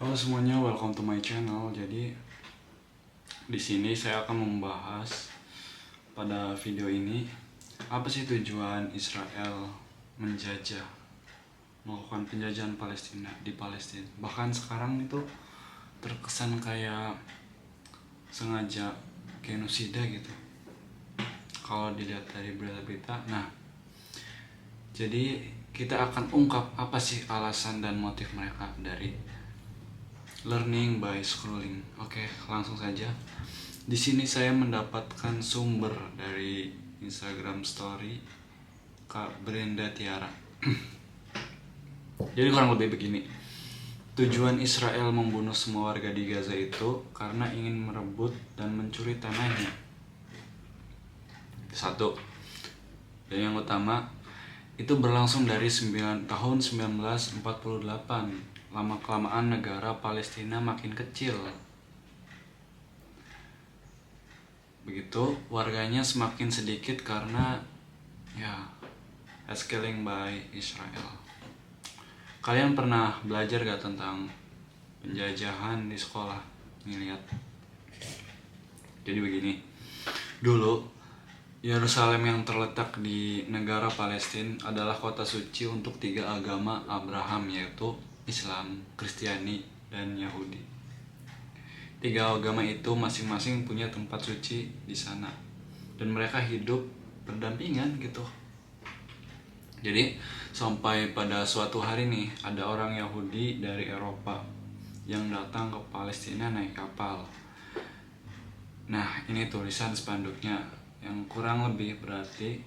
Halo semuanya, welcome to my channel. Jadi di sini saya akan membahas pada video ini apa sih tujuan Israel melakukan penjajahan Palestina di Palestina. Bahkan sekarang itu terkesan kayak sengaja genosida gitu. Kalau dilihat dari berita-berita. Nah, jadi kita akan ungkap apa sih alasan dan motif mereka dari learning by scrolling. Oke, langsung saja. Di sini saya mendapatkan sumber dari Instagram Story Kak Brenda Tiara. Jadi kurang lebih begini. Tujuan Israel membunuh semua warga di Gaza itu karena ingin merebut dan mencuri tanahnya. Satu. Dan yang utama, itu berlangsung dari tahun 1948. Lama-kelamaan negara Palestina makin kecil. Begitu, warganya semakin sedikit karena scaling by Israel. Kalian pernah belajar gak tentang penjajahan di sekolah? Nih lihat. Jadi begini. Dulu Yerusalem yang terletak di negara Palestina adalah kota suci untuk 3 agama Abraham, yaitu Islam, Kristiani, dan Yahudi. 3 agama itu masing-masing punya tempat suci di sana, dan mereka hidup berdampingan gitu. Jadi sampai pada suatu hari nih, ada orang Yahudi dari Eropa yang datang ke Palestina naik kapal. Nah, ini tulisan spanduknya yang kurang lebih berarti,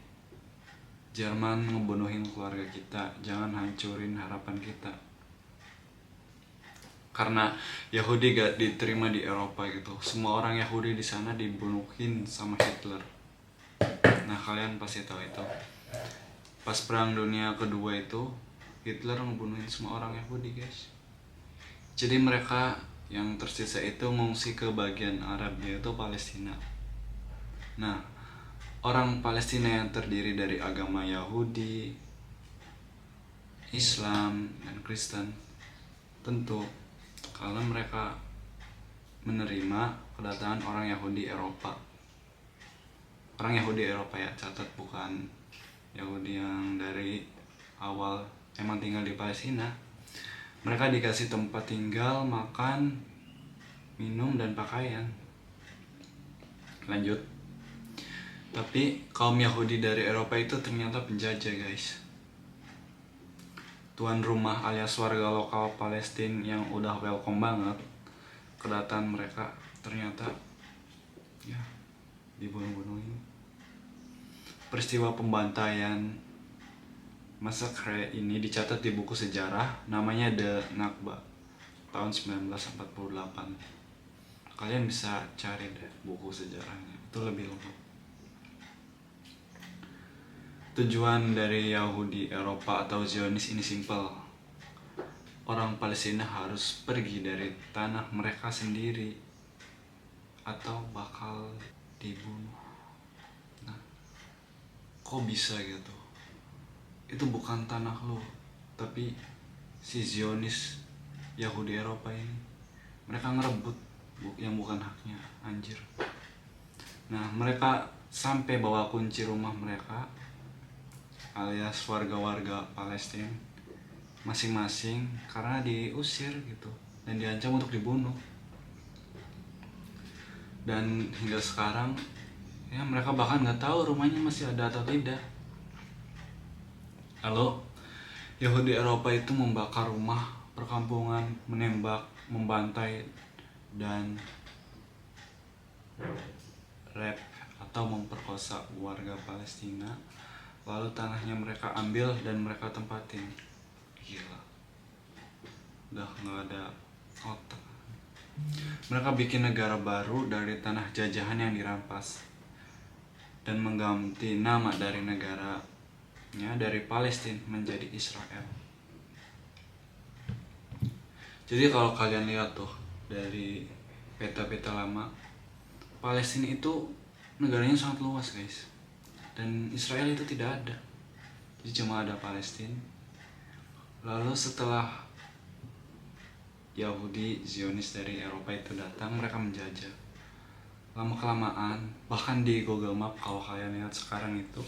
Jerman ngebunuhin keluarga kita, jangan hancurin harapan kita. Karena Yahudi gak diterima di Eropa gitu. Semua orang Yahudi di sana dibunuhin sama Hitler. Nah, kalian pasti tahu itu. Pas Perang Dunia Kedua itu, Hitler ngebunuhin semua orang Yahudi, guys. Jadi mereka yang tersisa itu ngungsi ke bagian Arab, yaitu Palestina. Nah, orang Palestina yang terdiri dari agama Yahudi, Islam, dan Kristen, tentu kalau mereka menerima kedatangan orang Yahudi Eropa. Orang Yahudi Eropa ya, catat, bukan Yahudi yang dari awal emang tinggal di Palestina. Mereka dikasih tempat tinggal, makan, minum, dan pakaian. Lanjut. Tapi kaum Yahudi dari Eropa itu ternyata penjajah, guys. Tuan rumah alias warga lokal Palestina yang udah welcome banget kedatangan mereka ternyata dibunuh-bunuhin. Peristiwa pembantaian massacre ini dicatat di buku sejarah namanya The Nakba tahun 1948. Kalian bisa cari deh buku sejarahnya, itu lebih lengkap. Tujuan dari Yahudi Eropa atau Zionis ini simpel. Orang Palestina harus pergi dari tanah mereka sendiri atau bakal dibunuh. Nah, kok bisa gitu? Itu bukan tanah lo, tapi si Zionis Yahudi Eropa ini, mereka ngerebut yang bukan haknya, anjir. Nah, mereka sampai bawa kunci rumah mereka alias warga-warga Palestina masing-masing karena diusir gitu dan diancam untuk dibunuh. Dan hingga sekarang mereka bahkan nggak tahu rumahnya masih ada atau tidak. Lalu Yahudi Eropa itu membakar rumah, perkampungan, menembak, membantai, dan rape atau memperkosa warga Palestina. Lalu tanahnya mereka ambil dan mereka tempatin. Gila, udah nggak ada otak. Mereka bikin negara baru dari tanah jajahan yang dirampas dan mengganti nama dari negaranya dari Palestina menjadi Israel. Jadi kalau kalian lihat tuh dari peta-peta lama, Palestina itu negaranya sangat luas, guys. Dan Israel itu tidak ada. Jadi cuma ada Palestina. Lalu setelah Yahudi Zionis dari Eropa itu datang, mereka menjajah. Lama kelamaan, bahkan di Google Map kalau kalian lihat sekarang itu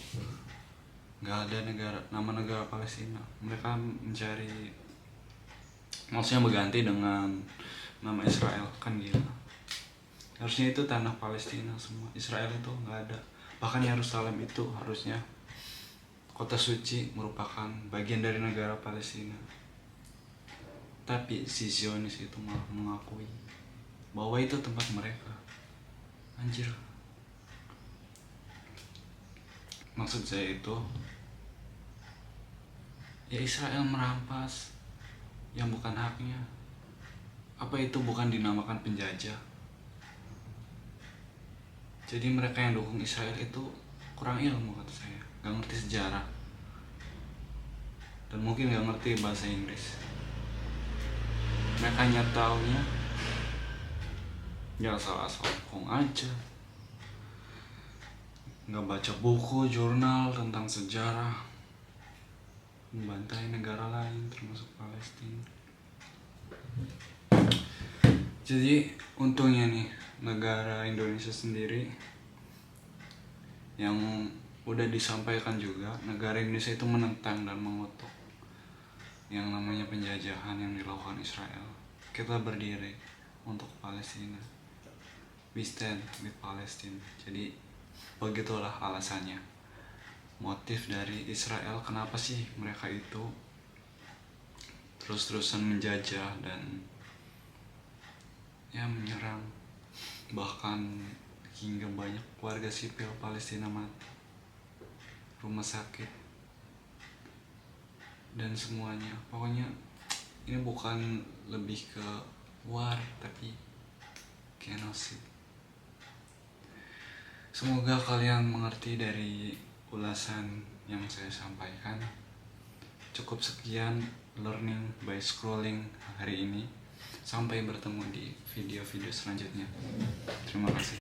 nggak ada nama negara Palestina. Mereka mencari, maksudnya berganti dengan nama Israel. Kan gila, harusnya itu tanah Palestina semua, Israel itu nggak ada. Bahkan Yerusalem itu harusnya kota suci, merupakan bagian dari negara Palestina. Tapi si Zionis itu malah mengakui bahwa itu tempat mereka. Anjir. Maksud saya itu, ya Israel merampas yang bukan haknya. Apa itu bukan dinamakan penjajah? Jadi mereka yang dukung Israel itu kurang ilmu kata saya, gak ngerti sejarah, dan mungkin gak ngerti bahasa Inggris. Mereka hanya taunya ya asal-asal bohong aja, nggak baca buku, jurnal tentang sejarah, membantai negara lain termasuk Palestina. Jadi untungnya nih negara Indonesia sendiri yang udah disampaikan juga, negara Indonesia itu menentang dan mengutuk yang namanya penjajahan yang dilakukan Israel. Kita berdiri untuk Palestina. We stand with Palestine. Jadi begitulah alasannya, motif dari Israel kenapa sih mereka itu terus-terusan menjajah dan ya menyerang, bahkan hingga banyak warga sipil Palestina mati, rumah sakit dan semuanya. Pokoknya ini bukan lebih ke war tapi genosid. Semoga kalian mengerti dari ulasan yang saya sampaikan. Cukup sekian learning by scrolling hari ini. Sampai bertemu di video-video selanjutnya. Terima kasih.